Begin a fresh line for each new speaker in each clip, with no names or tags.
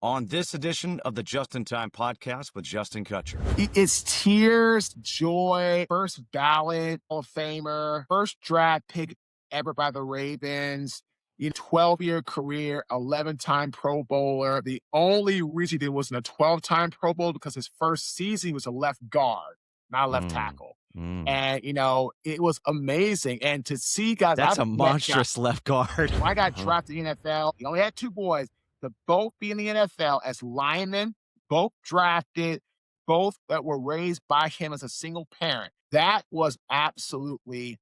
On this edition of the Just in Time podcast with Justin Kutcher.
It's tears, joy, first ballot Hall of Famer, first draft pick ever by the Ravens, 12-year career, 11-time Pro Bowler. The only reason he wasn't a 12-time Pro Bowl because his first season he was a left guard, not a left tackle. And, it was amazing. And to see guys...
That's a monstrous left guard.
When I got drafted in the NFL, he only had two boys to both be in the NFL as linemen, both drafted, both that were raised by him as a single parent. That was absolutely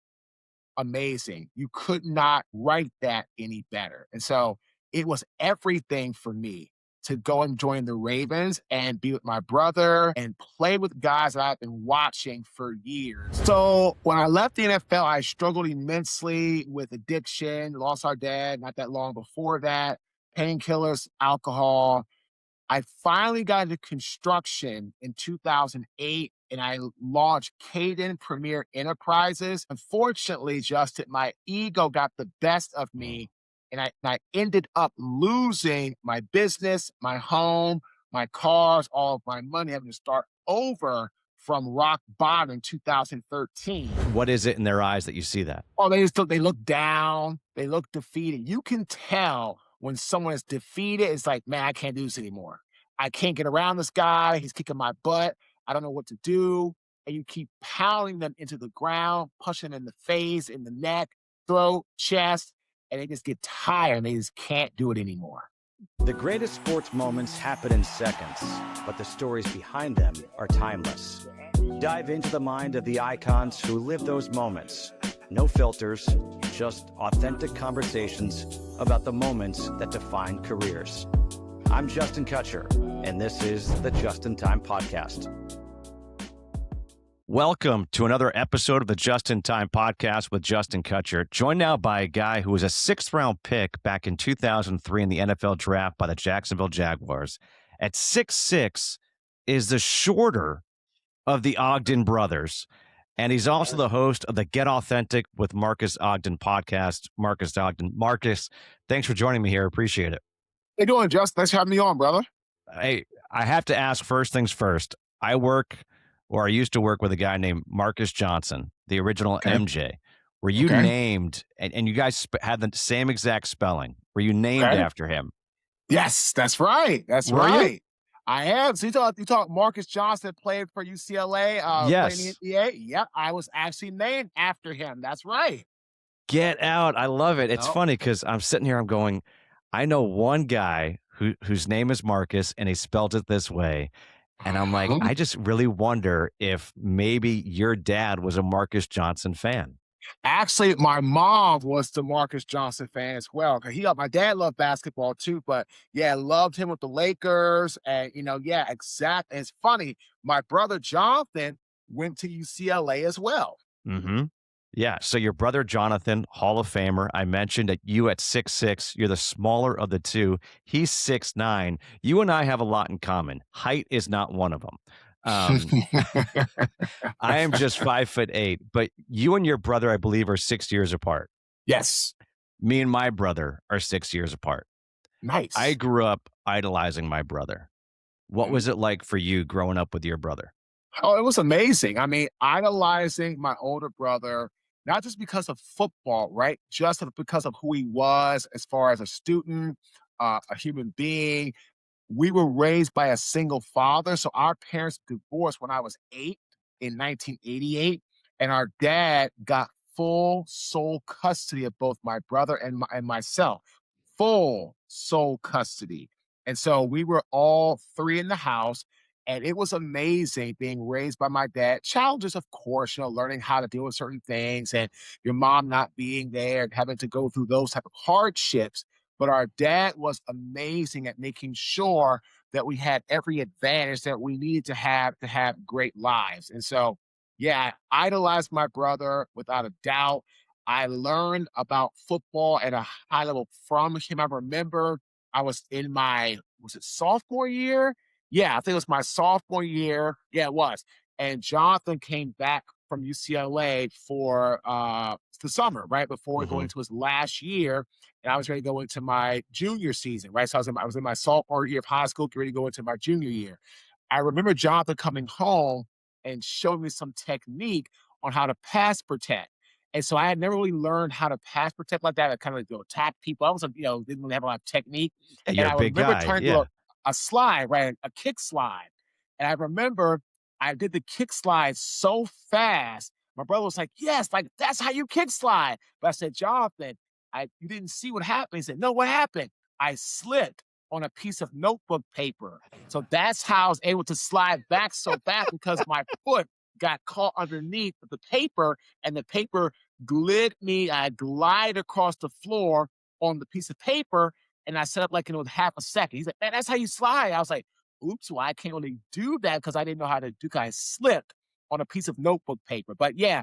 amazing. You could not write that any better. And so it was everything for me to go and join the Ravens and be with my brother and play with guys that I've been watching for years. So when I left the NFL, I struggled immensely with addiction, lost our dad not that long before that, painkillers, alcohol. I finally got into construction in 2008 and I launched Caden Premier Enterprises. Unfortunately, Justin, my ego got the best of me and I ended up losing my business, my home, my cars, all of my money, having to start over from rock bottom in 2013.
What is it in their eyes that you see that?
Oh, they look down. They look defeated. You can tell when someone is defeated, it's like, man, I can't do this anymore. I can't get around this guy. He's kicking my butt. I don't know what to do. And you keep pounding them into the ground, pushing them in the face, in the neck, throat, chest, and they just get tired and they just can't do it anymore.
The greatest sports moments happen in seconds, but the stories behind them are timeless. Dive into the mind of the icons who live those moments. No filters, just authentic conversations about the moments that define careers. I'm Justin Kutcher, and this is the Just in Time podcast.
Welcome to another episode of the Just in Time podcast with Justin Kutcher, joined now by a guy who was a sixth-round pick back in 2003 in the NFL draft by the Jacksonville Jaguars. At 6'6", is the shorter of the Ogden brothers, and he's also the host of the Get Authentic with Marques Ogden podcast. Marques Ogden. Marques, thanks for joining me here. Appreciate it.
How you doing, Justin? Thanks for having me on, brother.
Hey, I have to ask first things first. I used to work with a guy named Marques Johnson, the original MJ. Were you named, and you guys had the same exact spelling, were you named after him?
Yes, that's right. That's right. I am. So you talk Marques Johnson played for UCLA.
Yes.
In the NBA. Yep, I was actually named after him. That's right.
Get out. I love it. It's funny because I'm sitting here, I'm going, I know one guy whose name is Marques and he spelled it this way. And I'm like, I just really wonder if maybe your dad was a Marques Johnson fan.
Actually, my mom was the Marques Johnson fan as well. My dad loved basketball too, but yeah, loved him with the Lakers. And, exactly. It's funny. My brother Jonathan went to UCLA as well.
Mm-hmm. Yeah. So your brother Jonathan, Hall of Famer. I mentioned that you at 6'6", you're the smaller of the two. He's 6'9". You and I have a lot in common. Height is not one of them. I am just 5'8", but you and your brother, I believe, are 6 years apart.
Yes.
Me and my brother are 6 years apart.
Nice.
I grew up idolizing my brother. What was it like for you growing up with your brother?
Oh, it was amazing. I mean, idolizing my older brother, not just because of football, right? Just because of who he was as far as a student, a human being. We were raised by a single father. So our parents divorced when I was 8 in 1988. And our dad got full sole custody of both my brother and myself. Full sole custody. And so we were all three in the house. And it was amazing being raised by my dad. Challenges, of course, learning how to deal with certain things and your mom not being there and having to go through those type of hardships. But our dad was amazing at making sure that we had every advantage that we needed to have great lives. And so, yeah, I idolized my brother without a doubt. I learned about football at a high level from him. I remember I was in was it sophomore year? Yeah, I think it was my sophomore year. Yeah, it was. And Jonathan came back from UCLA for the summer, right before going into his last year, and I was ready to go into my junior season, right? So I was in my sophomore year of high school, getting ready to go into my junior year. I remember Jonathan coming home and showing me some technique on how to pass protect. And so I had never really learned how to pass protect like that. I kind of like attack people. I was, didn't really have a lot of technique.
Yeah,
And
you're a
I
big
remember
guy.
trying to do
Yeah.
a slide, right? A kick slide. And I remember I did the kick slide so fast. My brother was like, yes, like that's how you kick slide. But I said, Jonathan, you didn't see what happened. He said, no, what happened? I slipped on a piece of notebook paper. So that's how I was able to slide back so fast because my foot got caught underneath the paper and the paper glid me. I glide across the floor on the piece of paper and I set up like half a second. He's like, man, that's how you slide. I was like, oops, well, I can't really do that because I didn't know how to do. I slipped on a piece of notebook paper. But yeah,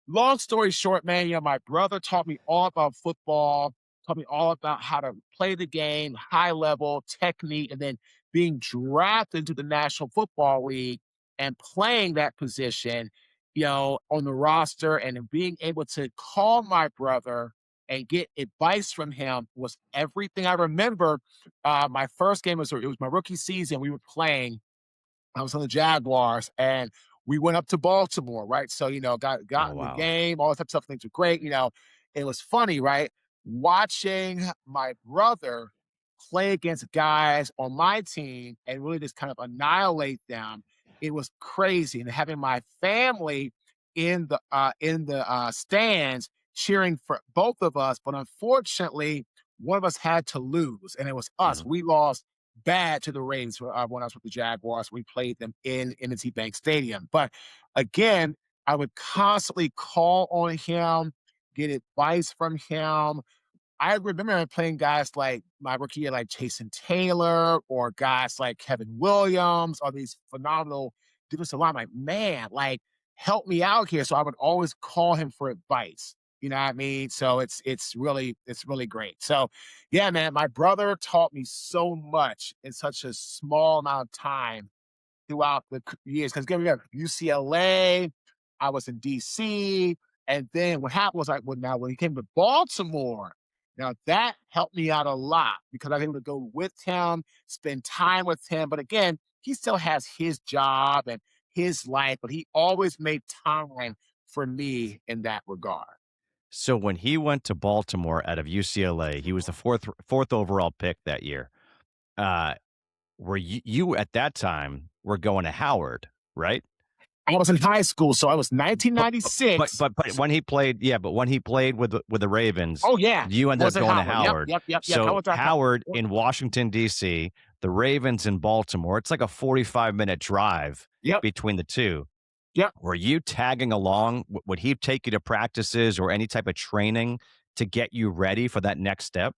long story short, man, my brother taught me all about football, taught me all about how to play the game, high level technique, and then being drafted into the National Football League and playing that position, on the roster and being able to call my brother and get advice from him was everything. I remember my first game it was my rookie season. We were playing. I was on the Jaguars, and we went up to Baltimore, right? So, got
Oh,
in the
wow.
game, all that type of stuff. Things were great. It was funny, right? Watching my brother play against guys on my team and really just kind of annihilate them. It was crazy. And having my family in the stands cheering for both of us, but unfortunately, one of us had to lose, and it was us.
Mhm.
We lost bad to the Ravens when I was with the Jaguars. We played them in M&T Bank Stadium. But again, I would constantly call on him, get advice from him. I remember playing guys like my rookie year, like Jason Taylor, or guys like Kevin Williams, or these phenomenal defensive line. Like, man, like, help me out here. So I would always call him for advice. You know what I mean? So it's really great. So yeah, man, my brother taught me so much in such a small amount of time throughout the years. Because again, we have UCLA, I was in DC, and then what happened was now when he came to Baltimore, now that helped me out a lot because I was able to go with him, spend time with him. But again, he still has his job and his life, but he always made time for me in that regard.
So when he went to Baltimore out of UCLA, he was the fourth overall pick that year. Uh, were you at that time were going to Howard, right?
I was in high school, so I was
But
1996.
when he played, yeah, but when he played with the Ravens,
Oh yeah,
you ended up
was it
going to
Howard? Yep,
Howard.
yep, yep, yep.
So Howard in Washington D.C., the Ravens in Baltimore. It's like a 45-minute drive
Yep,
between the two.
yep.
Were you tagging along? Would he take you to practices or any type of training to get you ready for that next step?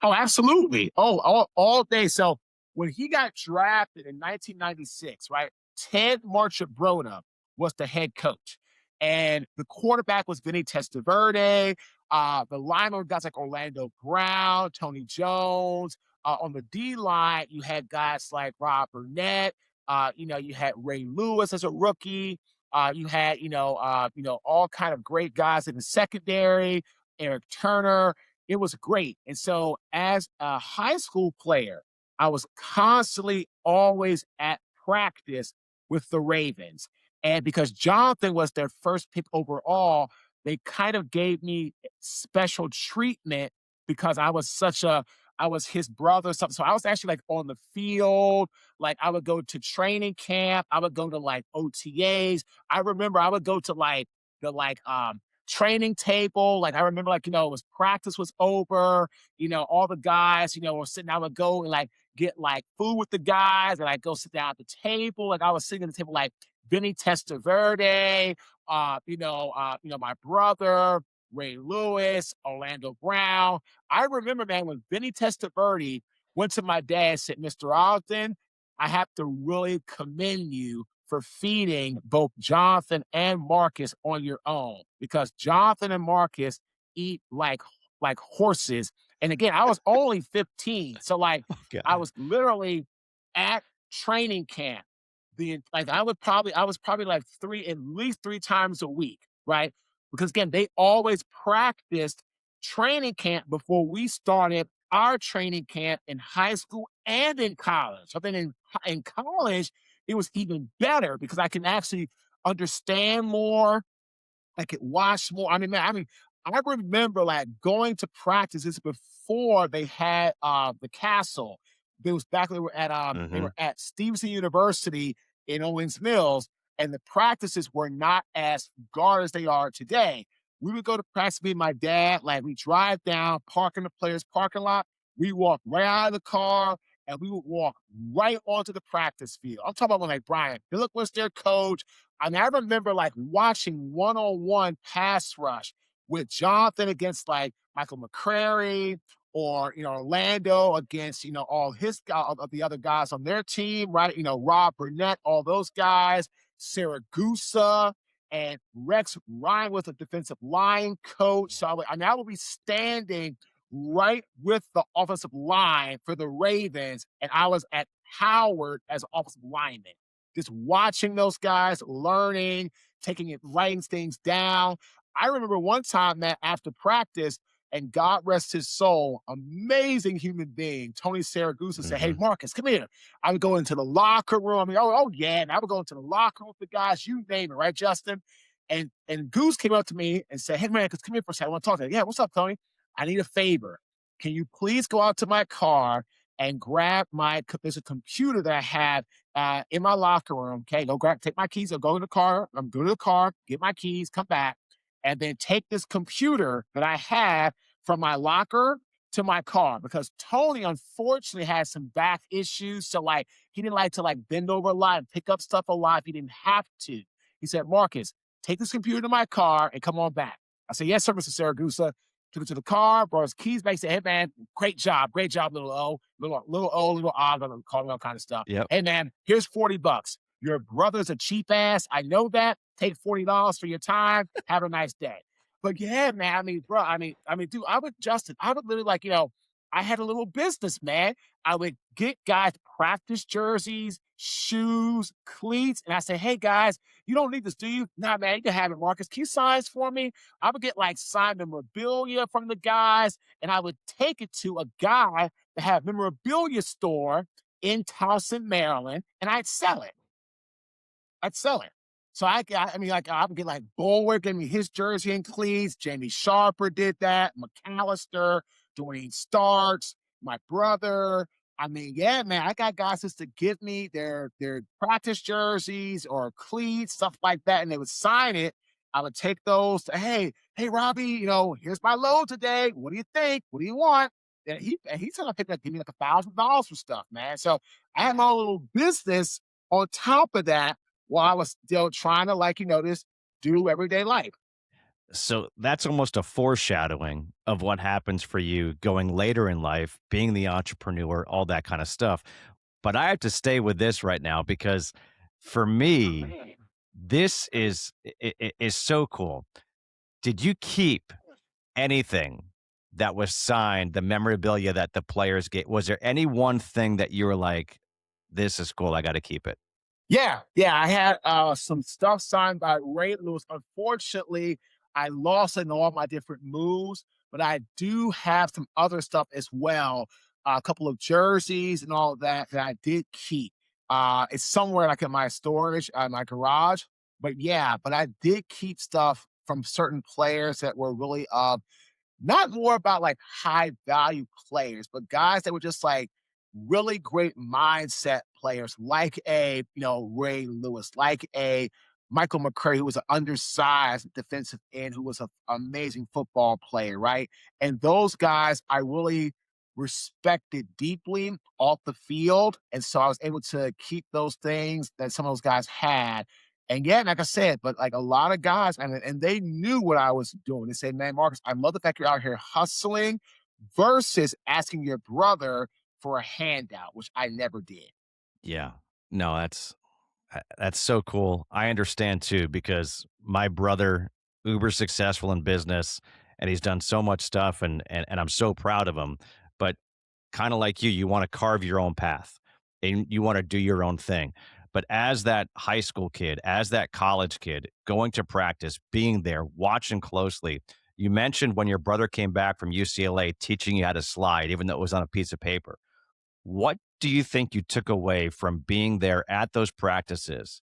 Oh, absolutely. Oh, all day. So when he got drafted in 1996, right, Ted Marchabrona was the head coach. And the quarterback was Vinny Testaverde. The linemen were guys like Orlando Brown, Tony Jones. On the D line, you had guys like Rob Burnett. You had Ray Lewis as a rookie. You had, all kind of great guys in the secondary. Eric Turner. It was great. And so as a high school player, I was constantly always at practice with the Ravens. And because Jonathan was their first pick overall, they kind of gave me special treatment because I was his brother. So I was actually like on the field. Like I would go to training camp. I would go to like OTAs. I remember I would go to like the training table. Like I remember, it was practice was over, all the guys, were sitting. I would go and like get like food with the guys, and I go sit down at the table. Like I was sitting at the table like Vinny Testaverde, my brother, Ray Lewis, Orlando Brown. I remember, man, when Vinny Testaverde went to my dad and said, Mr. Ogden, I have to really commend you for feeding both Jonathan and Marques on your own, because Jonathan and Marques eat like horses. And again, I was only 15. So like
Okay.
I was literally at training camp. I was probably like at least 3 times a week, right? Because again, they always practiced training camp before we started our training camp in high school and in college. I think in college, it was even better because I can actually understand more. I could watch more. I remember like going to practices before they had the castle. It was back when they
Hmm.
were at Stevenson University in Owings Mills, and the practices were not as guard as they are today. We would go to practice, me and my dad, like we drive down, park in the players' parking lot. We walk right out of the car and we would walk right onto the practice field. I'm talking about when like Brian Billick was their coach. I remember like watching one-on-one pass rush with Jonathan against like Michael McCrary or, Orlando against, all of the other guys on their team, right? Rob Burnett, all those guys, Saragusa, and Rex Ryan was a defensive line coach. So I would be standing right with the offensive line for the Ravens, and I was at Howard as an offensive lineman, just watching those guys, learning, writing things down. I remember one time that after practice, and God rest his soul, amazing human being, Tony Saragusa said, "Hey,
Hmm.
Marques, come here." I would go into the locker room. Oh yeah. And I would go into the locker room with the guys, you name it, right, Justin? And Goose came up to me and said, "Hey, man, come here for a second. I want to talk to you." "Yeah, what's up, Tony?" "I need a favor. Can you please go out to my car and grab there's a computer that I have in my locker room. Okay, take my keys. I'll go to the car. Go to the car, get my keys, come back, and then take this computer that I have from my locker to my car." Because Tony unfortunately had some back issues. So like he didn't like to like bend over a lot and pick up stuff a lot if he didn't have to. He said, "Marques, take this computer to my car and come on back." I said, "Yes, sir, Mr. Saragusa." Took it to the car, brought his keys back, said, "Hey man, great job, little O, little O, little I, calling all kind of stuff.
Yep.
Hey man, here's $40. Your brother's a cheap ass. I know that. Take $40 for your time. Have a nice day." But yeah, man, bro, dude, I would literally like, I had a little business, man. I would get guys practice jerseys, shoes, cleats, and I say, "Hey guys, you don't need this, do you?" "Nah, man, you can have it, Marques. Can you sign for me?" I would get like signed memorabilia from the guys, and I would take it to a guy that had a memorabilia store in Towson, Maryland, and I'd sell it. So I would get like Bulwark, give me his jersey and cleats. Jamie Sharper did that. McAllister, Dwayne Starks, my brother. Yeah, man, I got guys just to give me their practice jerseys or cleats, stuff like that, and they would sign it. I would take those. Hey, Robbie, here's my load today. What do you think? What do you want? And he's gonna give me like $1,000 for stuff, man. So I had my own little business on top of that while I was still trying to just do everyday life.
So that's almost a foreshadowing of what happens for you going later in life, being the entrepreneur, all that kind of stuff. But I have to stay with this right now because for
Oh,
me,
man.
this is so cool. Did you keep anything that was signed, the memorabilia that the players get? Was there any one thing that you were like, "This is cool, I gotta keep it"?
Yeah. I had some stuff signed by Ray Lewis. Unfortunately, I lost it in all my different moves, but I do have some other stuff as well. A couple of jerseys and all of that I did keep. It's somewhere like in my storage, my garage. But I did keep stuff from certain players that were really not more about like high value players, but guys that were just like really great mindset players, like Ray Lewis, like a Michael McCurry, who was an undersized defensive end, who was an amazing football player, right? And those guys I really respected deeply off the field. And so I was able to keep those things that some of those guys had. And yeah, like I said, but like a lot of guys, and they knew what I was doing. They say, "Man, Marques, I love the fact you're out here hustling versus asking your brother for a handout," which I never did.
Yeah. No, that's so cool. I understand too because my brother uber successful in business and he's done so much stuff and I'm so proud of him. But kind of like you want to carve your own path and you want to do your own thing. But as that high school kid, as that college kid, going to practice, being there, watching closely, you mentioned when your brother came back from UCLA teaching you how to slide, even though it was on a piece of paper. What do you think you took away from being there at those practices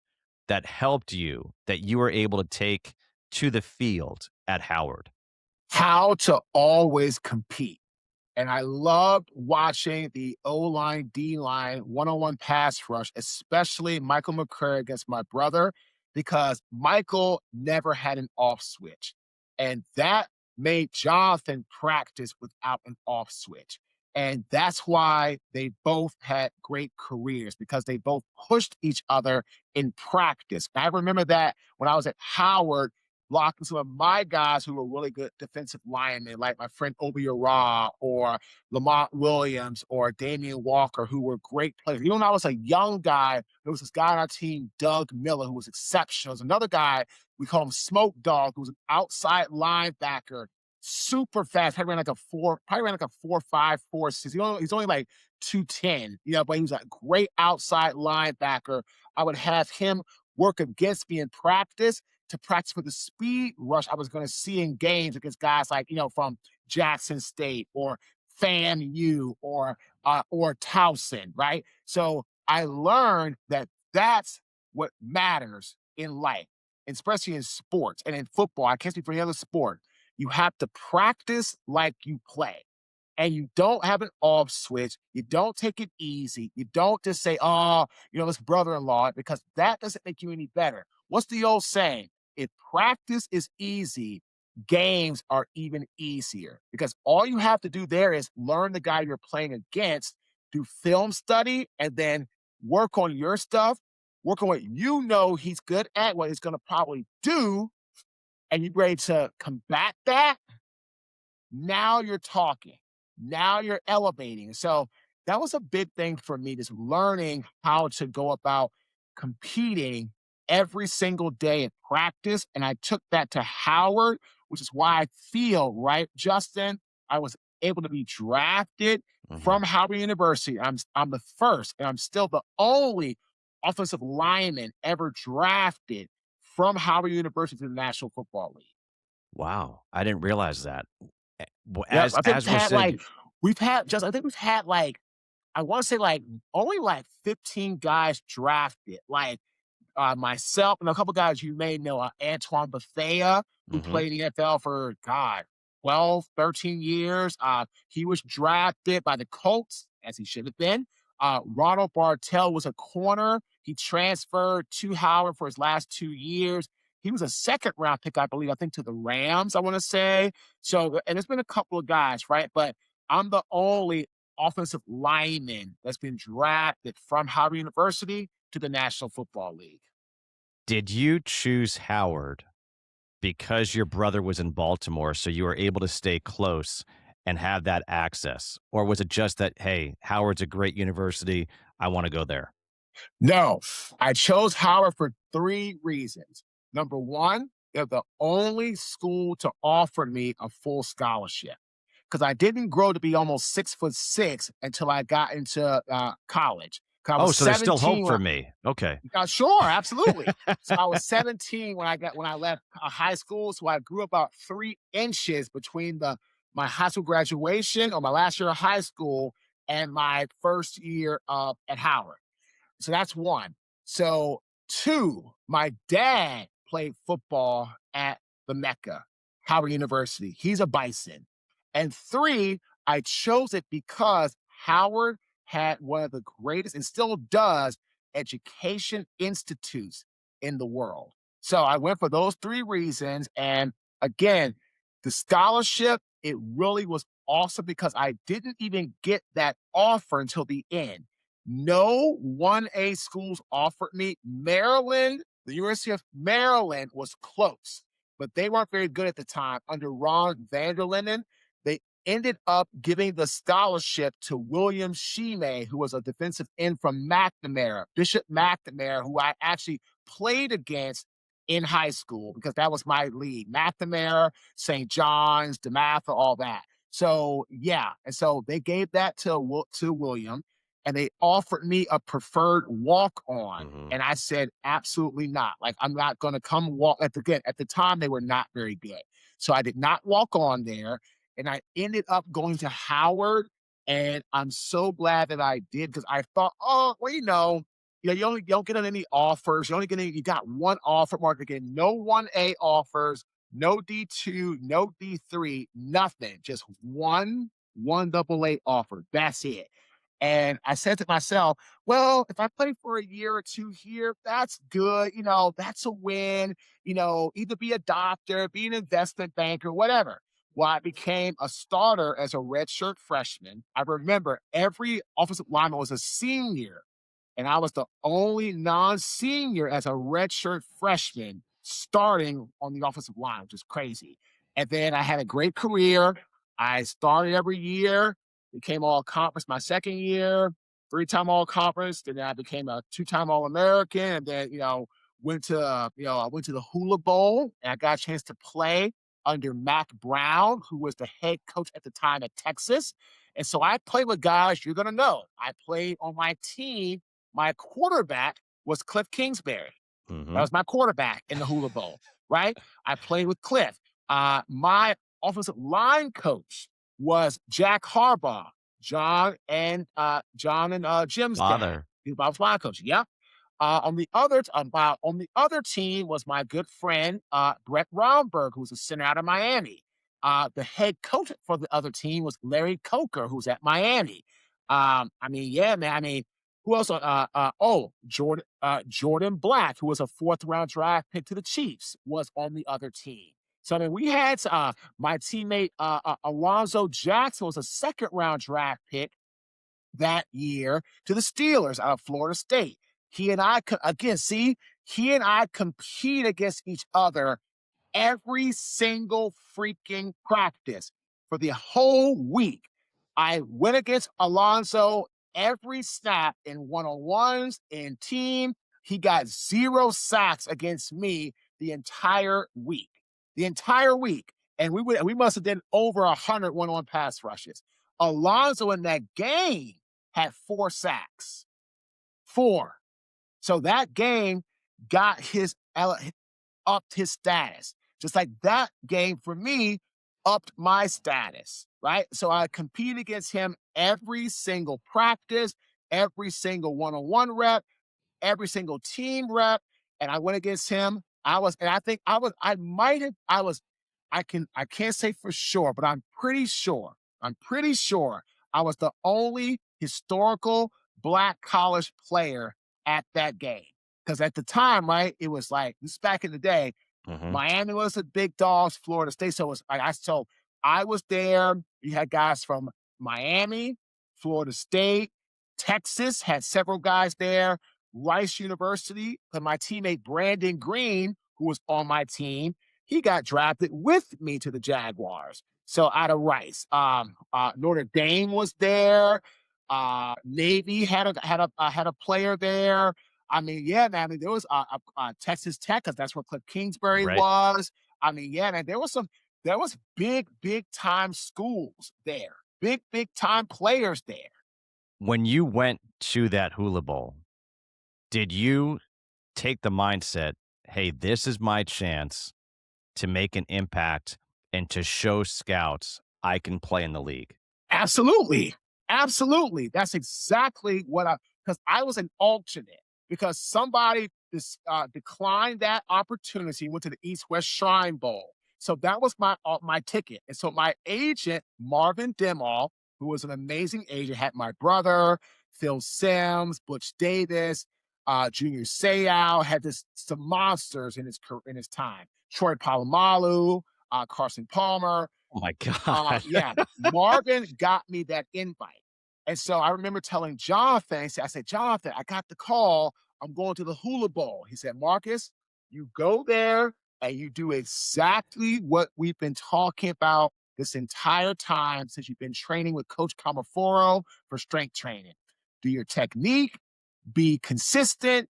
that helped you, that you were able to take to the field at Howard?
How to always compete. And I loved watching the O-line, D-line, one-on-one pass rush, especially Michael McCray against my brother, because Michael never had an off switch. And that made Jonathan practice without an off switch. And that's why they both had great careers, because they both pushed each other in practice. I remember that when I was at Howard, blocking some of my guys who were really good defensive linemen, like my friend Obi Ara or Lamont Williams or Damian Walker, who were great players. Even when I was a young guy, there was this guy on our team, Doug Miller, who was exceptional. There's another guy, we call him Smoke Dog, who was an outside linebacker, super fast. Probably ran like a 4.5, 4.6. He's only like 210, but he was a great outside linebacker. I would have him work against me in practice to practice for the speed rush I was going to see in games against guys like, from Jackson State or FAMU or Towson, right? So I learned that that's what matters in life, especially in sports and in football. I can't speak for any other sport. You have to practice like you play. And you don't have an off switch. You don't take it easy. You don't just say, oh, this brother-in-law, because that doesn't make you any better. What's the old saying? If practice is easy, games are even easier, because all you have to do there is learn the guy you're playing against, do film study, and then work on your stuff, work on what he's good at, what he's going to probably do, and you're ready to combat that. Now you're talking. Now you're elevating. So that was a big thing for me, just learning how to go about competing every single day at practice. And I took that to Howard, which is why I feel, right, Justin, I was able to be drafted
Mhm.
from Howard University. I'm the first, and I'm still the only offensive lineman ever drafted from Howard University to the National Football League.
Wow, I didn't realize that.
Yep, I think
As was said,
I think we've had I want to say only 15 guys drafted. Myself and a couple guys you may know, Antoine Bethea, who
mhm.
played in the NFL for, 12, 13 years. He was drafted by the Colts, as he should have been. Ronald Bartell was a corner. He transferred to Howard for his last 2 years. He was a second-round pick, I believe, I think to the Rams, I want to say. So, and there's been a couple of guys, right? But I'm the only offensive lineman that's been drafted from Howard University to the National Football League.
Did you choose Howard because your brother was in Baltimore, so you were able to stay close and have that access? Or was it just that, hey, Howard's a great university, I wanna go there?
No, I chose Howard for 3 reasons. Number 1, they're the only school to offer me a full scholarship, because I didn't grow to be almost 6'6" until I got into college. 'Cause I
Oh,
was
so there's still hope
17 when
for me. Okay.
sure, absolutely. So I was 17 when I left high school, so I grew about 3 inches between my high school graduation, or my last year of high school, and my first year at Howard. So that's 1. So 2, my dad played football at the Mecca, Howard University. He's a Bison. And 3, I chose it because Howard had one of the greatest, and still does, education institutes in the world. So I went for those 3 reasons. And again, the scholarship, it really was awesome, because I didn't even get that offer until the end. No 1A schools offered me. Maryland, the University of Maryland was close, but they weren't very good at the time. Under Ron Vanderlinden, they ended up giving the scholarship to William Shime, who was a defensive end from McNamara, Bishop McNamara, who I actually played against in high school, because that was my league. McNamara, St. John's, DeMatha, all that. So, yeah. And so they gave that to William. and they offered me a preferred walk-on.
Mhm.
And I said, absolutely not. Like, I'm not going to come walk at the time, they were not very good. So I did not walk on there. And I ended up going to Howard. And I'm so glad that I did, because I thought, oh, well, you don't get any offers. You got one offer, Mark, again, no 1A offers, no D2, no D3, nothing. Just one AA offer. That's it. And I said to myself, well, if I play for a year or two here, that's good. That's a win. Either be a doctor, be an investment banker, whatever. Well, I became a starter as a redshirt freshman. I remember every offensive lineman was a senior, and I was the only non-senior as a redshirt freshman starting on the offensive line, which is crazy. And then I had a great career. I started every year, became all-conference my second year, three-time all-conference. Then I became a two-time All-American, and then, I went to the Hula Bowl, and I got a chance to play under Mac Brown, who was the head coach at the time at Texas. And so I played with guys you're going to know. I played on my team. My quarterback was Cliff Kingsbury. That was my quarterback in the Hula Bowl, right? I played with Cliff. My offensive line coach was Jack Harbaugh, John and Jim's dad.
Father.
He was my line coach. Yep. On the other team was my good friend Brett Romberg, who was a center out of Miami. The head coach for the other team was Larry Coker, who's at Miami. Yeah, man. Who else? Jordan Black, who was a fourth-round draft pick to the Chiefs, was on the other team. So we had my teammate Alonzo Jackson was a second-round draft pick that year to the Steelers out of Florida State. He and I compete against each other every single freaking practice for the whole week. I went against Alonzo every snap in one-on-ones, in team. He got 0 sacks against me the entire week. The entire week. And we must have done over 100 one-on-one pass rushes. Alonzo in that game had 4 sacks. 4. So that game got upped his status. Just like that game for me upped my status, right? So I competed against him every single practice, every single one-on-one rep, every single team rep, and I went against him. I can't say for sure, but I'm pretty sure I was the only historical Black college player at that game. Because at the time, right, it was like, this is back in the day, Miami was the big dogs, Florida State. So I was there. You had guys from Miami, Florida State, Texas had several guys there. Rice University, and my teammate Brandon Green, who was on my team, he got drafted with me to the Jaguars. So out of Rice, Notre Dame was there. Navy had a player there. Yeah, man. There was Texas Tech, because that's where Cliff Kingsbury was. Man. There was big time schools there, big time players there.
When you went to that Hula Bowl, did you take the mindset, hey, this is my chance to make an impact and to show scouts I can play in the league?
Absolutely. That's exactly because I was an alternate, because somebody declined that opportunity, went to the East-West Shrine Bowl. So that was my ticket. And so my agent, Marvin Dimall, who was an amazing agent, had my brother, Phil Sims, Butch Davis, Junior Seau, had some monsters in his time. Troy Polamalu, Carson Palmer.
Oh my God.
Yeah, Marvin got me that invite. And so I remember telling Jonathan, I said, Jonathan, I got the call. I'm going to the Hula Bowl. He said, Marques, you go there and you do exactly what we've been talking about this entire time since you've been training with Coach Camaforo for strength training. Do your technique, be consistent,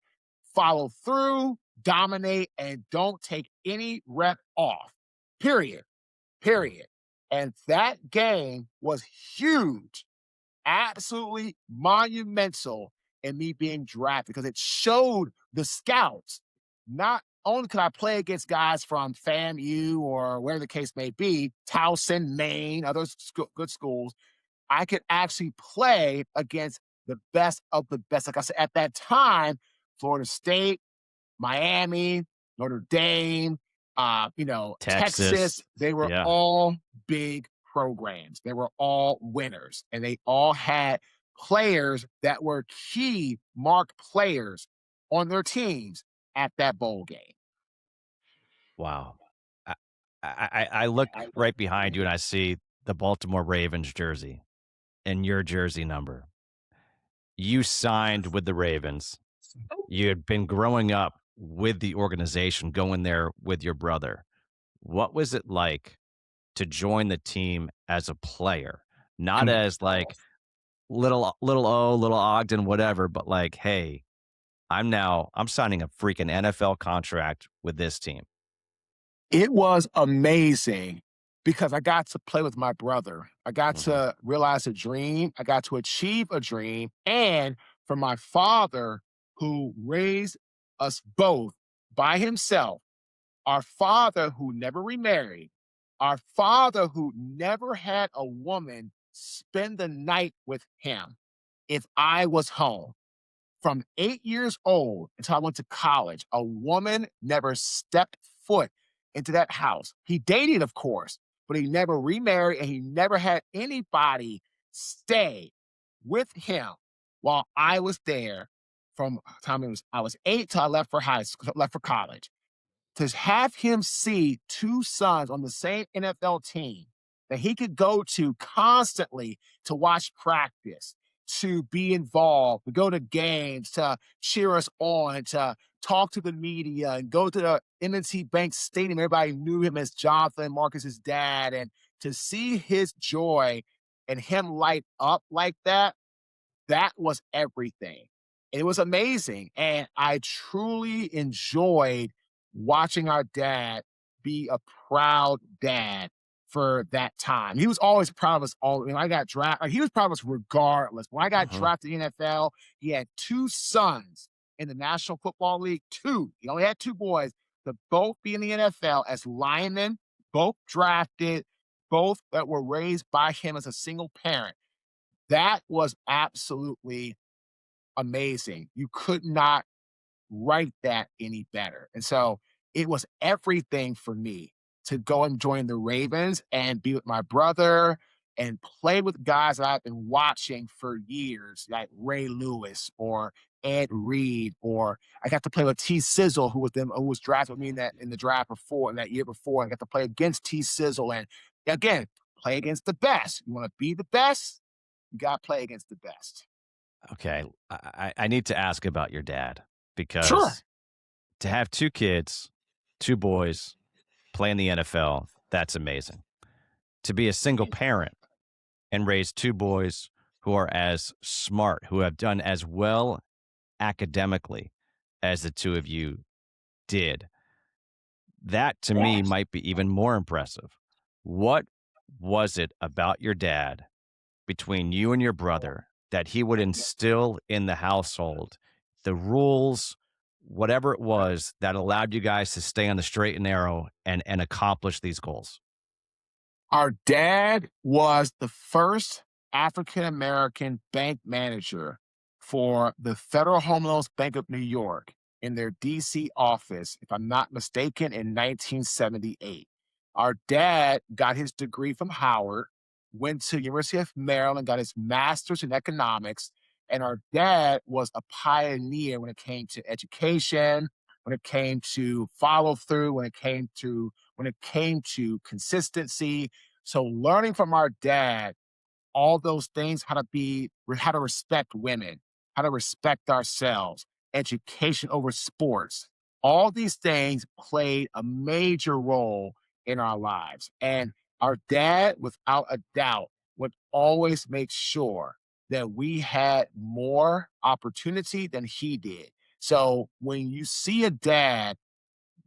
follow through, dominate, and don't take any rep off. Period. And that game was huge. absolutely monumental in me being drafted because it showed the scouts not only could I play against guys from FAMU or wherever the case may be, Towson, Maine, other good schools, I could actually play against the best of the best. Like I said, at that time, Florida State, Miami, Notre Dame,
Texas.
Texas, they were
Yeah.
all big programs. They were all winners, and they all had players that were key mark players on their teams at that bowl game.
Wow. I, I look right behind you and I see the Baltimore Ravens jersey and your jersey number. You signed with the Ravens. You had been growing up with the organization, going there with your brother. What was it like to join the team as a player? Not as like little O, little Ogden, whatever, but like, hey, I'm signing a freaking NFL contract with this team.
It was amazing because I got to play with my brother. I got
Mhm.
to realize a dream. I got to achieve a dream. And for my father, who raised us both by himself, our father who never remarried, our father who never had a woman spend the night with him if I was home. From 8 years old until I went to college, a woman never stepped foot into that house. He dated, of course, but he never remarried and he never had anybody stay with him while I was there from time I was 8 till I left for high school, left for college. To have him see two sons on the same NFL team that he could go to constantly to watch practice, to be involved, to go to games, to cheer us on, to talk to the media, and go to the M&T Bank Stadium. Everybody knew him as Jonathan, Marques' dad, and to see his joy and him light up like that was everything. It was amazing, and I truly enjoyed watching our dad be a proud dad for that time. He was always proud of us all. When I got drafted, he was proud of us regardless. When I got
Mhm.
drafted in the NFL, he had two sons in the National Football League, two. He only had two boys, to both be in the NFL as linemen, both drafted, both that were raised by him as a single parent. That was absolutely amazing. You could not write that any better. And so it was everything for me to go and join the Ravens and be with my brother and play with guys that I've been watching for years, like Ray Lewis or Ed Reed, or I got to play with T Sizzle, who was drafted with me in the draft before, in that year before. I got to play against T Sizzle. And again, play against the best. You want to be the best, you got to play against the best.
Okay. I need to ask about your dad
Sure.
because to have two kids, two boys play in the NFL, that's amazing. To be a single parent and raise two boys who are as smart, who have done as well academically as the two of you did, that to me might be even more impressive. What was it about your dad between you and your brother that he would instill in the household, the rules, whatever it was that allowed you guys to stay on the straight and narrow and accomplish these goals?
Our dad was the first African American bank manager for the Federal Home Loans Bank of New York in their DC office, if I'm not mistaken, in 1978. Our dad got his degree from Howard, went to University of Maryland, got his master's in economics, and our dad was a pioneer when it came to education, when it came to follow through, when it came to consistency. So learning from our dad all those things, how to respect women, how to respect ourselves, education over sports, all these things played a major role in our lives. And our dad, without a doubt, would always make sure that we had more opportunity than he did. So when you see a dad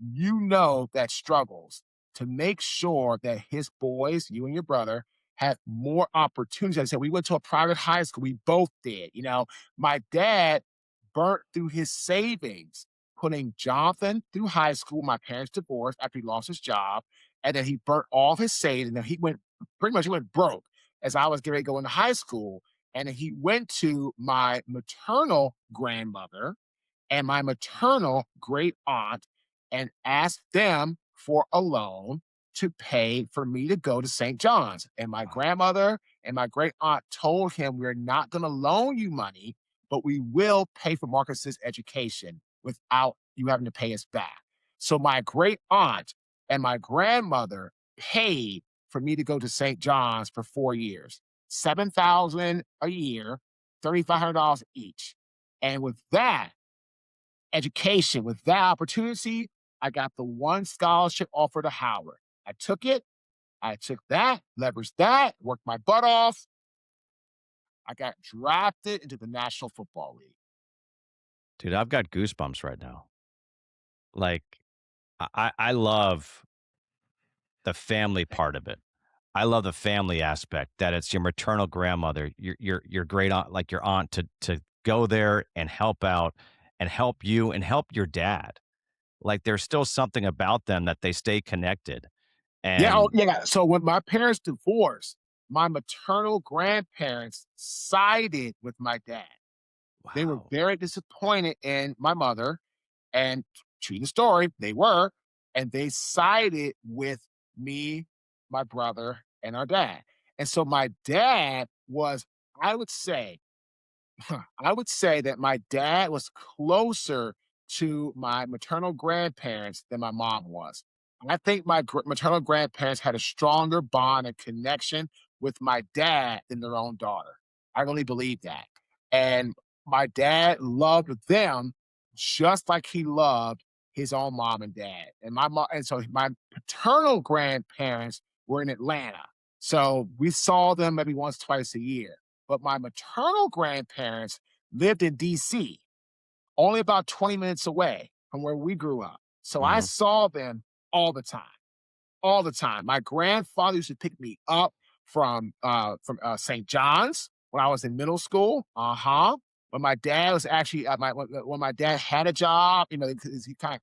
that struggles to make sure that his boys, you and your brother, had more opportunities. I said, we went to a private high school. We both did. My dad burnt through his savings, putting Jonathan through high school. My parents divorced after he lost his job. And then he burnt all of his savings. And then he went broke as I was getting ready to go into high school. And then he went to my maternal grandmother and my maternal great aunt and asked them for a loan to pay for me to go to St. John's. And my grandmother and my great aunt told him, we're not going to loan you money, but we will pay for Marcus's education without you having to pay us back. So my great aunt and my grandmother paid for me to go to St. John's for 4 years, $7,000 a year, $3,500 each. And with that education, with that opportunity, I got the one scholarship offer to Howard. I took it. I took that, leveraged that, worked my butt off. I got drafted into the National Football League.
Dude, I've got goosebumps right now. Like, I love the family part of it. I love the family aspect, that it's your maternal grandmother, your great aunt, like your aunt, to go there and help out and help you and help your dad. Like, there's still something about them that they stay connected. And
Yeah. So when my parents divorced, my maternal grandparents sided with my dad. They were
wow.
very disappointed in my mother, and true to the story, they were, and they sided with me, my brother, and our dad. And so my dad was, I would say, I would say that my dad was closer to my maternal grandparents than my mom was. And I think my maternal grandparents had a stronger bond and connection with my dad than their own daughter. I really believe that. And my dad loved them just like he loved his own mom and dad. And my mom, and so my paternal grandparents were in Atlanta. So we saw them maybe once, twice a year. But my maternal grandparents lived in DC, only about 20 minutes away from where we grew up. So I
Mhm.
saw them all the time, all the time. My grandfather used to pick me up from St. John's when I was in middle school. When my dad was actually when my dad had a job, because he kind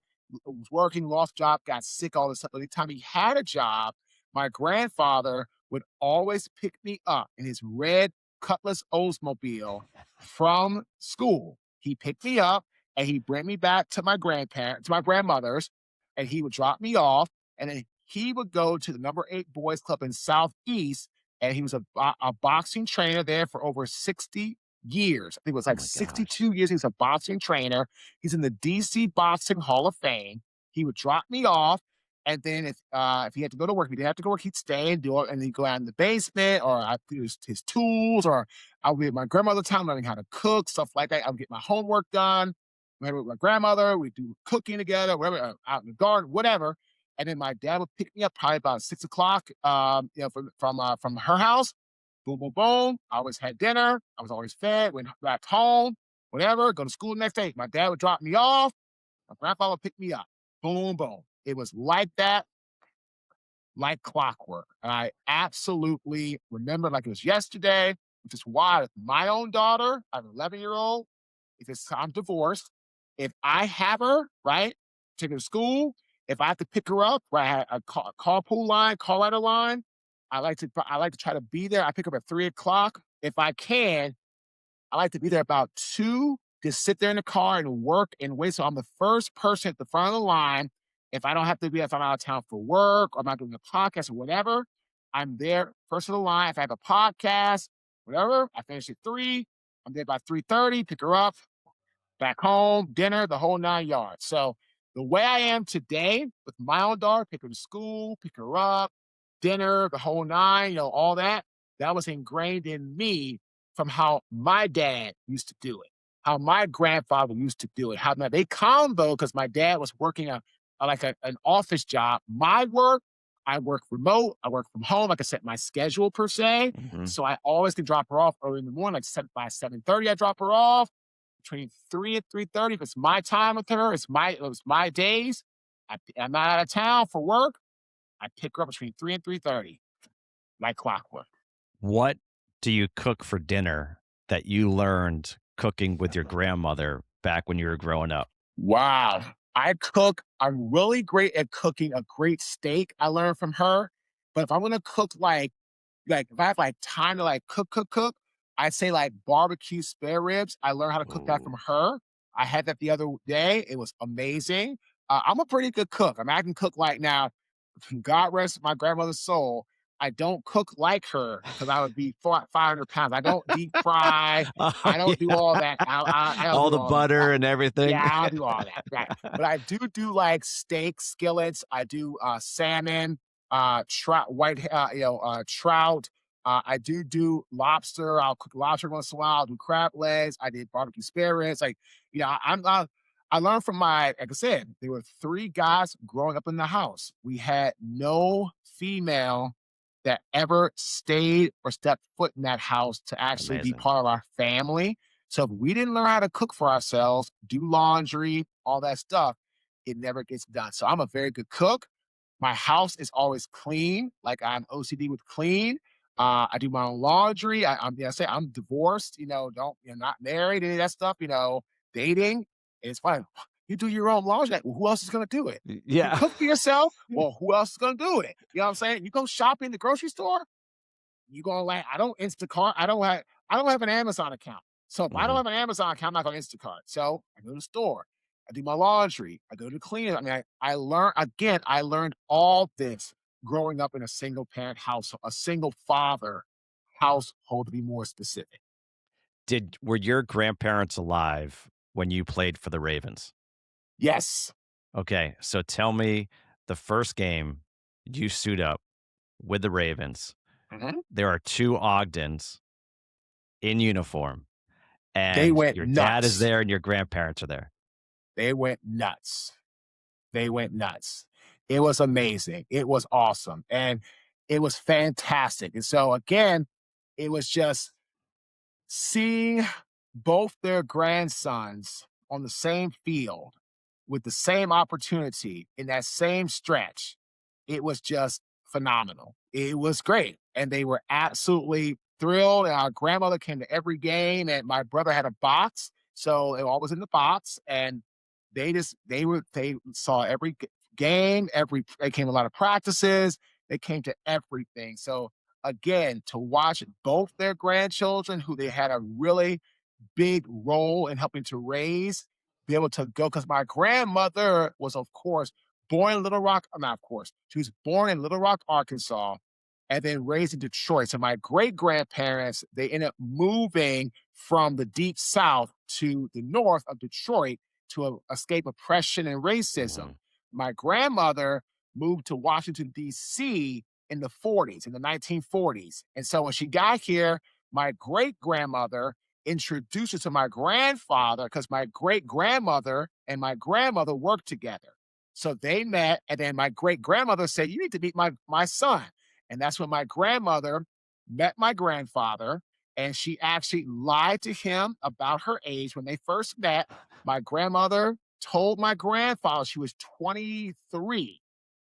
of was working, lost job, got sick, all this stuff. But the time he had a job, my grandfather would always pick me up in his red Cutlass Oldsmobile from school. He picked me up and he'd bring me back to my grandmother's, and he would drop me off, and then he would go to the number 8 Boys Club in Southeast, and he was a boxing trainer there for over 60 years. I think it was
Oh
like
my gosh.
62 years. He's a boxing trainer. He's in the DC Boxing Hall of Fame. He would drop me off, and then if he had to go to work, if he didn't have to go to work, he'd stay and do it, and he'd go out in the basement, or I'd use his tools, or I would be at my grandmother's time learning how to cook, stuff like that. I would get my homework done. With my grandmother, we'd do cooking together, whatever, out in the garden, whatever. And then my dad would pick me up probably about 6 o'clock, from her house. Boom, boom, boom. I always had dinner. I was always fed. Went back home, whatever. Go to school the next day. My dad would drop me off. My grandfather would pick me up. Boom, boom. It was like that, like clockwork. And I absolutely remember like it was yesterday, which is why with my own daughter, I have an 11-year-old. If I'm divorced, if I have her, right, take her to school, if I have to pick her up, right, I have a carpool line, call out a line, I like to try to be there. I pick up at 3 o'clock. If I can, I like to be there about 2, just sit there in the car and work and wait. So I'm the first person at the front of the line. If I don't have to be, if I'm out of town for work or I'm not doing a podcast or whatever, I'm there first of the line. If I have a podcast, whatever, I finish at 3. I'm there by 3:30, pick her up, back home, dinner, the whole 9 yards. So the way I am today with my own daughter, pick her to school, pick her up, dinner, the whole nine, all that was ingrained in me from how my dad used to do it, how my grandfather used to do it, how now they combo because my dad was working an office job. My work, I work remote, I work from home, like I set my schedule per se.
Mhm.
So I always can drop her off early in the morning, like by 7:30, I drop her off between 3 and 3:30. If it's my time with her, it was my days. I'm not out of town for work. I pick her up between 3 and 3:30, like clockwork.
What do you cook for dinner that you learned cooking with your grandmother back when you were growing up?
Wow. I'm really great at cooking a great steak I learned from her. But if I'm gonna cook like if I have like time to like cook, I'd say like barbecue spare ribs. I learned how to cook that from
Ooh,
her. I had that the other day. It was amazing. I'm a pretty good cook. I mean, I can cook like now. God rest my grandmother's soul. I don't cook like her because I would be 500 pounds. I don't deep fry.
oh,
I don't do
yeah.
all that. I don't
All
do
the
all that.
butter and everything.
Yeah, I'll do all that, right. But I do like steak skillets. I do, salmon, trout trout. I do lobster. I'll cook lobster once in a while. I'll do crab legs. I did barbecue spare ribs. Like, I learned from like I said, there were 3 guys growing up in the house. We had no female that ever stayed or stepped foot in that house to actually be
Amazing.
part of our family. So if we didn't learn how to cook for ourselves, do laundry, all that stuff, it never gets done. So I'm a very good cook. My house is always clean. Like I'm OCD with clean. I do my own laundry. I'm divorced. Don't not married. Any of that stuff. Dating. It's fine. You do your own laundry. Like, well, who else is gonna do it? You
Yeah.
cook for yourself. Well, who else is gonna do it? You know what I'm saying? You go shopping in the grocery store. You gonna like I don't Instacart. I don't have an Amazon account. So if I don't
Mhm.
have an Amazon account, I'm not gonna Instacart. So I go to the store. I do my laundry. I go to clean it. I mean, I learned all this growing up in a single parent household, a single father household to be more specific.
Were your grandparents alive when you played for the Ravens?
Yes.
Okay, so tell me the first game you suit up with the Ravens.
Mhm.
There are 2 Ogdens in uniform,
They
and
went
your dad is
nuts.
there and your grandparents are there.
They went nuts. They went nuts. It was amazing. It was awesome. And it was fantastic. And so again, it was just seeing both their grandsons on the same field with the same opportunity in that same stretch, it was just phenomenal. It was great. And they were absolutely thrilled. And our grandmother came to every game, and my brother had a box. So it all was in the box. And they saw every game, they came to a lot of practices, they came to everything. So again, to watch both their grandchildren, who they had a really big role in helping to raise, be able to go. Because my grandmother was, of course, born in Little Rock. Not of course, she was born in Little Rock, Arkansas, and then raised in Detroit. So my great grandparents, they ended up moving from the deep South to the north of Detroit to escape oppression and racism.
Mhm.
My grandmother moved to Washington, D.C. in the 40s, in the 1940s. And so when she got here, my great grandmother introduced her to my grandfather because my great grandmother and my grandmother worked together. So they met, and then my great grandmother said, "You need to meet my son." And that's when my grandmother met my grandfather, and she actually lied to him about her age when they first met. My grandmother told my grandfather she was 23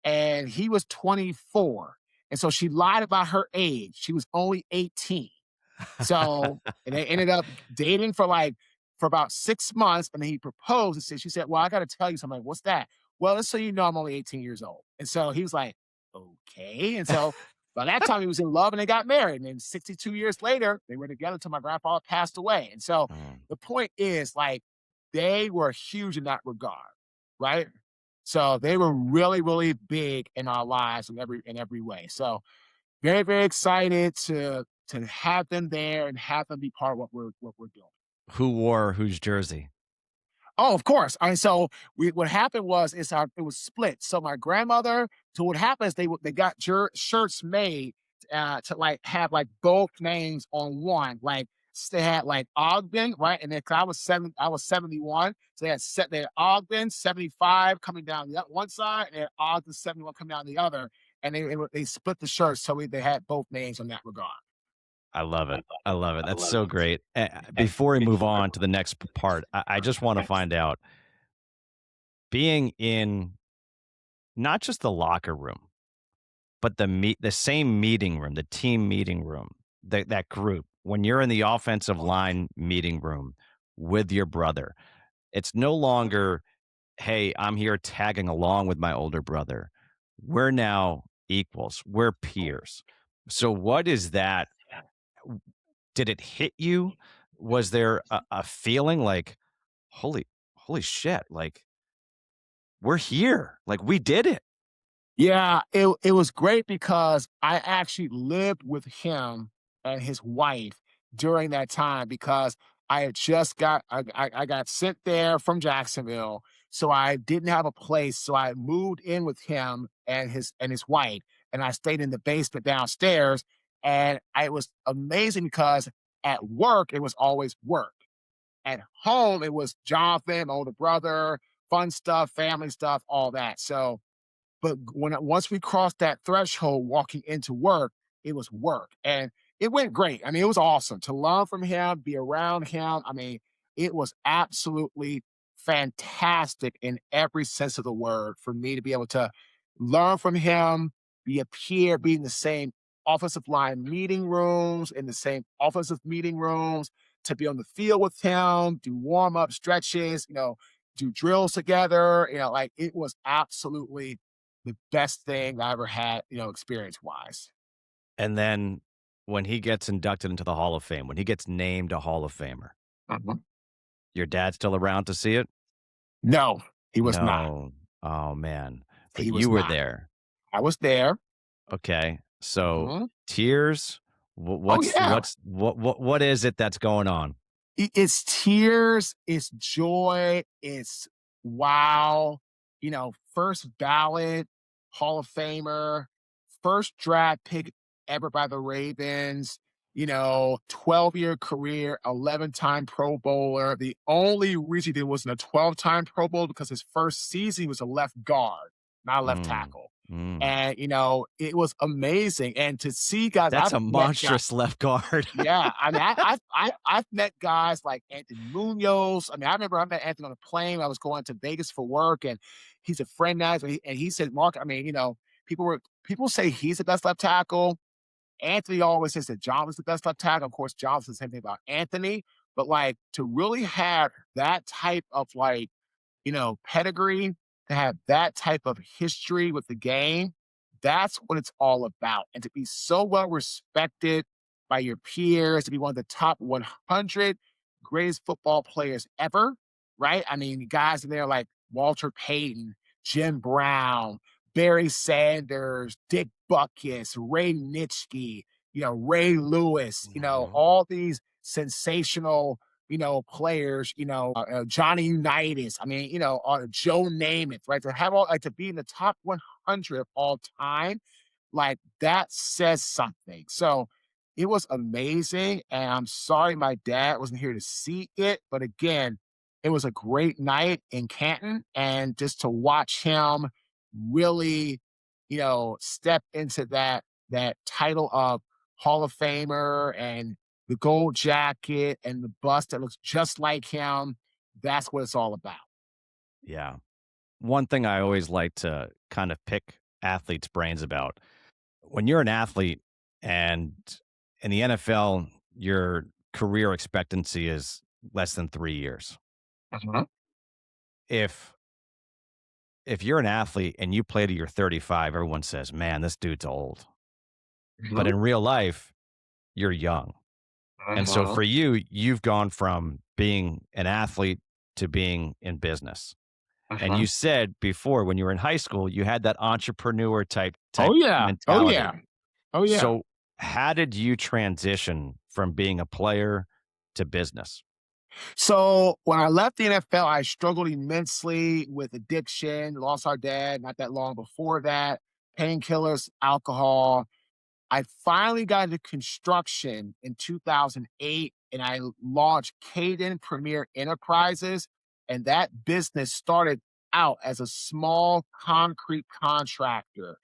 and he was 24. And so she lied about her age. She was only 18. So, and they ended up dating for about 6 months, and then he proposed and she said, "Well, I gotta tell you something." Like, "What's that?" "Well, just so you know, I'm only 18 years old." And so he was like, "Okay." And so by that time he was in love and they got married. And then 62 years later, they were together until my grandfather passed away. And so
Mm.
the point is like they were huge in that regard, right? So they were really, really big in our lives in every way. So very, very excited to have them there and have them be part of what we're doing.
Who wore whose jersey?
Oh, of course. And so what happened was it was split. So my grandmother. So what happened is they got shirts made to like have like both names on one. Like they had like Ogden, right? And then 'cause I was 71, so they had Ogden 75 coming down the one side, and then Ogden 71 coming down the other. And they split the shirts so they had both names in that regard.
I love it. I love it. That's so great. Before we move on to the next part, I just want to find out being in not just the locker room, but the same meeting room, the team meeting room. that group, when you're in the offensive line meeting room with your brother, it's no longer, hey, I'm here tagging along with my older brother. We're now equals. We're peers. So what is that? Did it hit you? Was there a feeling like, holy shit, like we're here, like we did it?
Yeah, it was great because I actually lived with him and his wife during that time because I had just I got sent there from Jacksonville, so I didn't have a place. So I moved in with him and his wife, and I stayed in the basement downstairs. And it was amazing because at work it was always work. At home it was Jonathan, my older brother, fun stuff, family stuff, all that. So but once we crossed that threshold walking into work, it was work. And it went great. I mean, it was awesome to learn from him, be around him. I mean, it was absolutely fantastic in every sense of the word for me to be able to learn from him, be a peer, be in the same offensive line meeting rooms, in the same offensive meeting rooms, to be on the field with him, do warm up stretches, do drills together. Like it was absolutely the best thing I ever had, experience-wise.
And then when he gets inducted into the Hall of Fame, when he gets named a Hall of Famer,
Mhm.
your dad's still around to see it?
No, he was not.
No. Oh, man. But
He
you
was
were
not.
there.
I was there.
Okay. So
Mhm.
tears,
Oh, yeah.
what is it that's going on?
It's tears, it's joy, it's wow, first ballot Hall of Famer, first draft pick ever by the Ravens, 12-year career, 11-time Pro Bowler. The only reason he wasn't a 12-time Pro Bowler because his first season he was a left guard, not a left
Mm,
tackle.
mm.
And, it was amazing. And to see guys,
That's
I've
a
met guys.
monstrous left guard.
Yeah, I mean, I've met guys like Anthony Munoz. I mean, I remember I met Anthony on a plane. I was going to Vegas for work, and he's a friend now. And he said, "Mark, I mean, people say he's the best left tackle. Anthony always says that John was the best left tackle. Of course, John says the same thing about Anthony. But like to really have that type of pedigree, to have that type of history with the game, that's what it's all about. And to be so well respected by your peers, to be one of the top 100 greatest football players ever, right? I mean, guys in there like Walter Payton, Jim Brown, Barry Sanders, Dick Butkus, Ray Nitschke, Ray Lewis,
Mhm.
all these sensational players, Johnny Unitas. I mean, Joe Namath, right? To have all like to be in the top 100 of all time, like that says something. So it was amazing. And I'm sorry my dad wasn't here to see it. But again, it was a great night in Canton. And just to watch him really, step into that title of Hall of Famer and the gold jacket and the bust that looks just like him. That's what it's all about.
Yeah. One thing I always like to kind of pick athletes' brains about, when you're an athlete and in the NFL, your career expectancy is less than 3 years.
Mhm,
If you're an athlete and you play to your 35, everyone says, "Man, this dude's old." But
mhm,
in real life, you're young. And so
mhm,
for you, you've gone from being an athlete to being in business. And
mhm.
you said before when you were in high school, you had that entrepreneur type
Oh, yeah. Oh, yeah.
mentality.
Oh, yeah.
So how did you transition from being a player to business?
So when I left the NFL, I struggled immensely with addiction, lost our dad not that long before that, painkillers, alcohol. I finally got into construction in 2008 and I launched Caden Premier Enterprises. And that business started out as a small concrete contractor.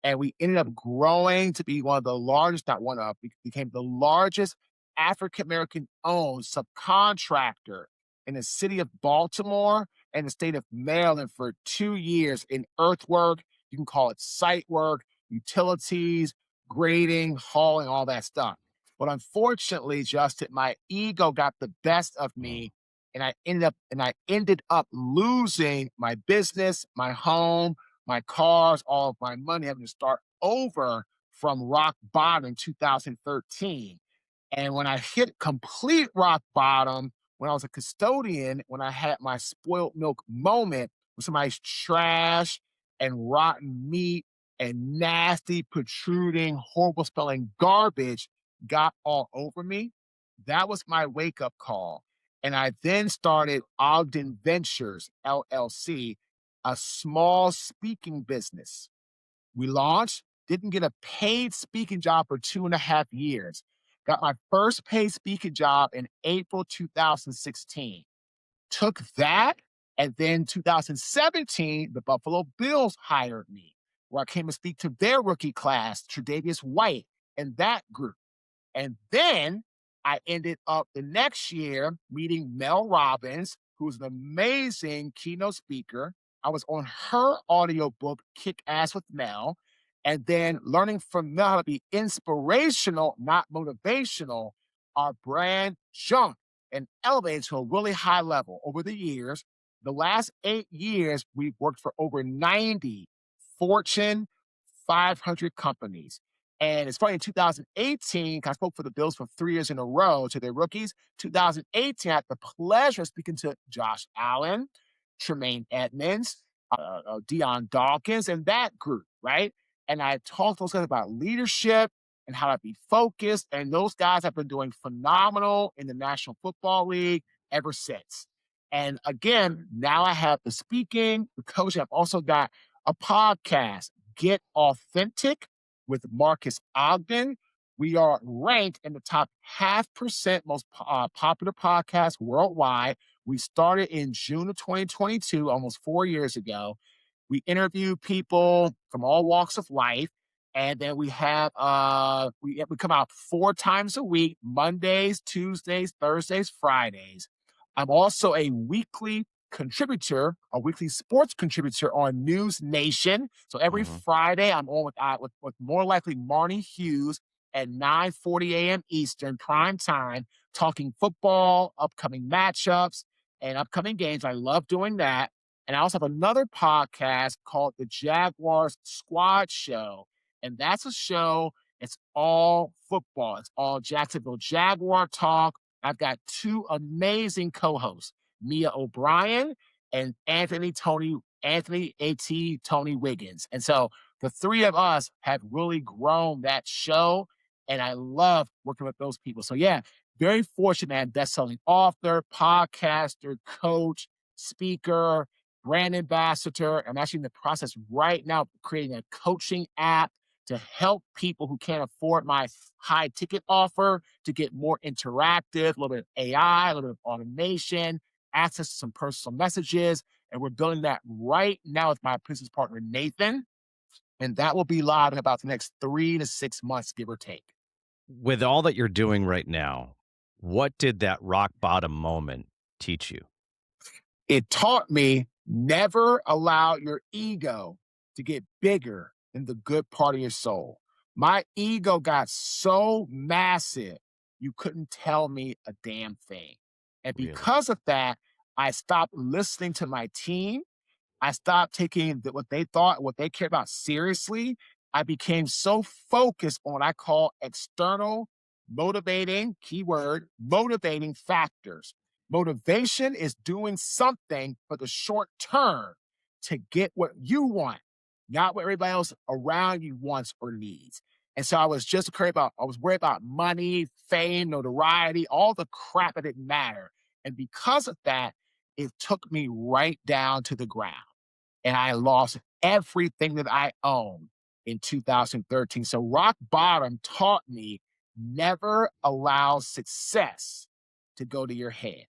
And we ended up growing to be one of the largest, not one of, became the largest African American owned subcontractor in the city of Baltimore and the state of Maryland for 2 years in earthwork. You can call it site work, utilities, grading, hauling, all that stuff. But unfortunately, Justin, my ego got the best of me, and I ended up losing my business, my home, my cars, all of my money, having to start over from rock bottom in 2013. And when I hit complete rock bottom, when I was a custodian, when I had my spoiled milk moment with somebody's trash and rotten meat and nasty, protruding, horrible smelling garbage got all over me, that was my wake up call. And I then started Ogden Ventures, LLC, a small speaking business. We launched, didn't get a paid speaking job for 2.5 years. Got my first paid speaking job in April 2016. Took that, and then 2017, the Buffalo Bills hired me, where I came to speak to their rookie class, Tre'Davious White, and that group. And then I ended up the next year meeting Mel Robbins, who's an amazing keynote speaker. I was on her audiobook, Kick Ass with Mel, and then learning from Mel how to be inspirational, not motivational. Our brand jumped and elevated to a really high level over the years. The last 8 years, we've worked for over 90 Fortune 500 companies. And it's funny, in 2018, 'cause I spoke for the Bills for 3 years in a row to their rookies. 2018, I had the pleasure of speaking to Josh Allen, Tremaine Edmonds, Deion Dawkins, and that group, right? And I talked to those guys about leadership and how to be focused. And those guys have been doing phenomenal in the National Football League ever since. And again, now I have the speaking, the coaching. I've also got a podcast, Get Authentic with Marques Ogden. We are ranked in the top 0.5% most popular podcast worldwide. We started in June of 2022, almost 4 years ago. We interview people from all walks of life. And then we have we come out 4 times a week, Mondays, Tuesdays, Thursdays, Fridays. I'm also a weekly contributor, a weekly sports contributor on NewsNation. So every Friday, I'm on with more likely Marnie Hughes at 9:40 a.m. Eastern prime time, talking football, upcoming matchups, and upcoming games. I love doing that. And I also have another podcast called the Jaguars Squad Show. And that's a show, it's all football. It's all Jacksonville Jaguar talk. I've got 2 amazing co-hosts, Mia O'Brien and Anthony A.T. Tony Wiggins. And so the three of us have really grown that show, and I love working with those people. So yeah, very fortunate, man. Best-selling author, podcaster, coach, speaker, brand ambassador. I'm actually in the process right now of creating a coaching app to help people who can't afford my high ticket offer to get more interactive, a little bit of AI, a little bit of automation, access to some personal messages. And we're building that right now with my business partner, Nathan. And that will be live in about the next 3 to 6 months, give or take.
With all that you're doing right now, what did that rock bottom moment teach you?
It taught me never allow your ego to get bigger than the good part of your soul. My ego got so massive, you couldn't tell me a damn thing. And
Really?
because of that, I stopped listening to my team. I stopped taking what they thought, what they cared about seriously. I became so focused on what I call external motivating, keyword, motivating factors. Motivation is doing something for the short term to get what you want, not what everybody else around you wants or needs. And so I was worried about money, fame, notoriety, all the crap that didn't matter. And because of that, it took me right down to the ground. And I lost everything that I owned in 2013. So rock bottom taught me never allow success to go to your head.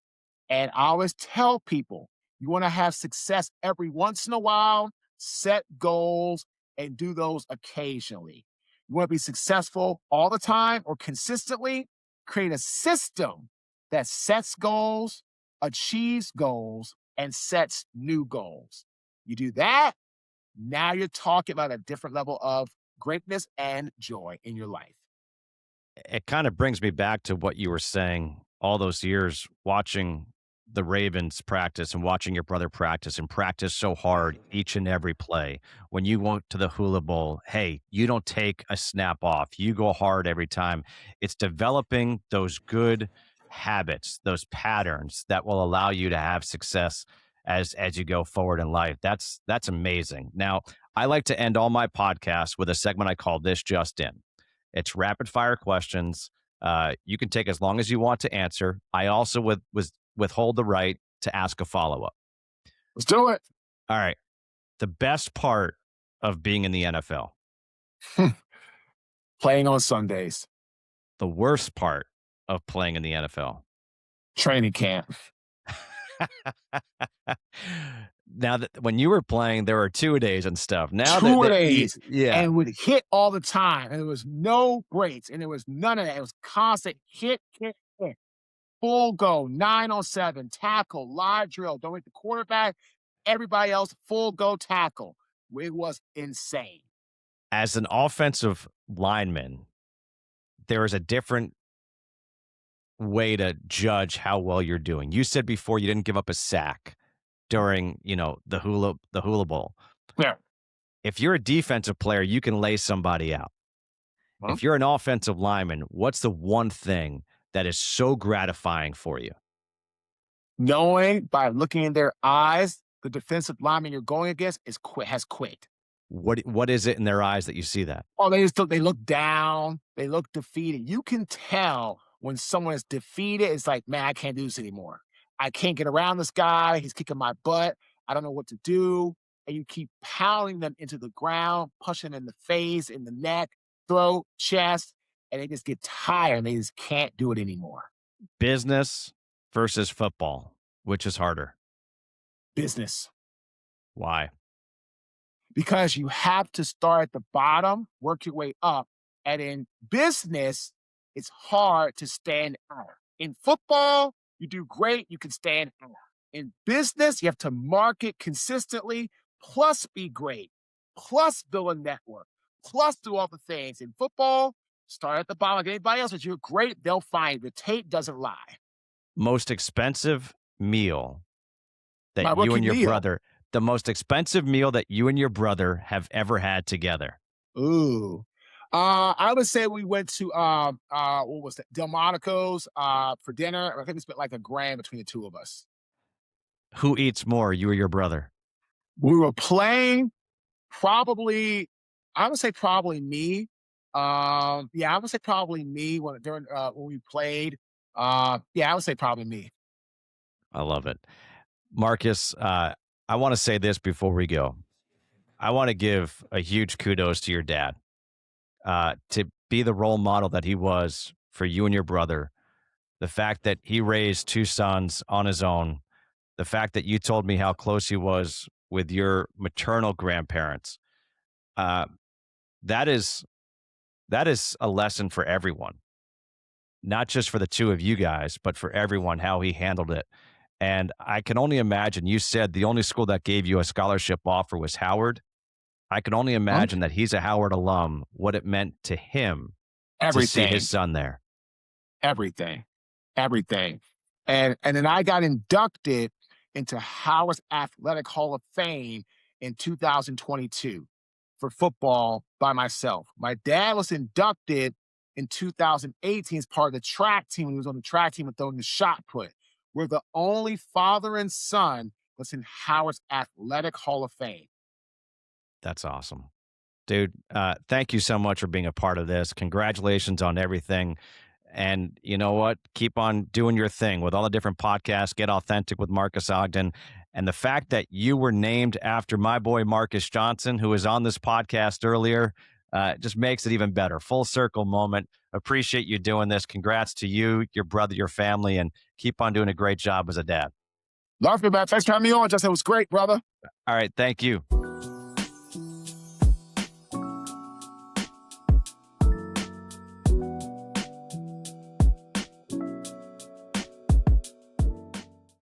And I always tell people, you want to have success every once in a while, set goals and do those occasionally. You want to be successful all the time or consistently, create a system that sets goals, achieves goals, and sets new goals. You do that, now you're talking about a different level of greatness and joy in your life.
it kind of brings me back to what you were saying all those years watching the Ravens practice and watching your brother practice and practice so hard each and every play. When you went to the Hula Bowl, hey, you don't take a snap off. You go hard every time. It's developing those good habits, those patterns that will allow you to have success as you go forward in life. That's amazing. Now, I like to end all my podcasts with a segment I call This Just In. It's rapid fire questions. You can take as long as you want to answer. I also withhold the right to ask a follow up.
Let's do it.
All right. The best part of being in the NFL.
Playing on Sundays.
The worst part of playing in the NFL.
Training camp.
Now that when you were playing, there were 2 days and stuff. Now
two-a-days,
yeah,
and would hit all the time, and there was no breaks, and there was none of that. It was constant hit, full go, 9 on 7, tackle, live drill. Don't hit the quarterback. Everybody else, full go tackle. It was insane.
As an offensive lineman, there is a different way to judge how well you're doing. You said before you didn't give up a sack during, the Hula Bowl.
Yeah.
If you're a defensive player, you can lay somebody out.
Huh?
If you're an offensive lineman, what's the one thing that is so gratifying for you?
Knowing by looking in their eyes, the defensive lineman you're going against has quit.
What is it in their eyes that you see that?
Oh, they look down. They look defeated. You can tell when someone is defeated. It's like, man, I can't do this anymore. I can't get around this guy. He's kicking my butt. I don't know what to do. And you keep pounding them into the ground, pushing in the face, in the neck, throat, chest, and they just get tired and they just can't do it anymore.
Business versus football, which is harder?
Business.
Why?
Because you have to start at the bottom, work your way up. And in business, it's hard to stand out. In football, you do great, you can stand out. In business, you have to market consistently, plus be great, plus build a network, plus do all the things. In football, start at the bottom like anybody else. If you're great, they'll find you. The tape doesn't lie.
Most expensive meal that
My
you and
rookie
your
meal.
brother, the most expensive meal that you and your brother have ever had together.
Ooh. I would say we went to what was that? Delmonico's for dinner. I think we spent like $1,000 between the two of us.
Who eats more, you or your brother?
We were playing, probably, I would say probably me. I would say probably me when we played. I would say probably me.
I love it. Marques, I want to say this before we go. I want to give a huge kudos to your dad. To be the role model that he was for you and your brother, the fact that he raised 2 sons on his own, the fact that you told me how close he was with your maternal grandparents, that is a lesson for everyone, not just for the 2 of you guys, but for everyone, how he handled it. And I can only imagine, you said the only school that gave you a scholarship offer was Howard. I can only imagine that he's a Howard alum, what it meant to him to see his son there.
Everything. And then I got inducted into Howard's Athletic Hall of Fame in 2022 for football by myself. My dad was inducted in 2018 as part of the track team when he was on the track team and throwing the shot put. We're the only father and son that's in Howard's Athletic Hall of Fame.
That's awesome. Dude, thank you so much for being a part of this. Congratulations on everything. And you know what? Keep on doing your thing with all the different podcasts. Get authentic with Marques Ogden. And the fact that you were named after my boy, Marques Johnson, who was on this podcast earlier, just makes it even better. Full circle moment. Appreciate you doing this. Congrats to you, your brother, your family, and keep on doing a great job as a dad.
Love you, man. Thanks for having me on, Justin. It was great, brother.
All right. Thank you.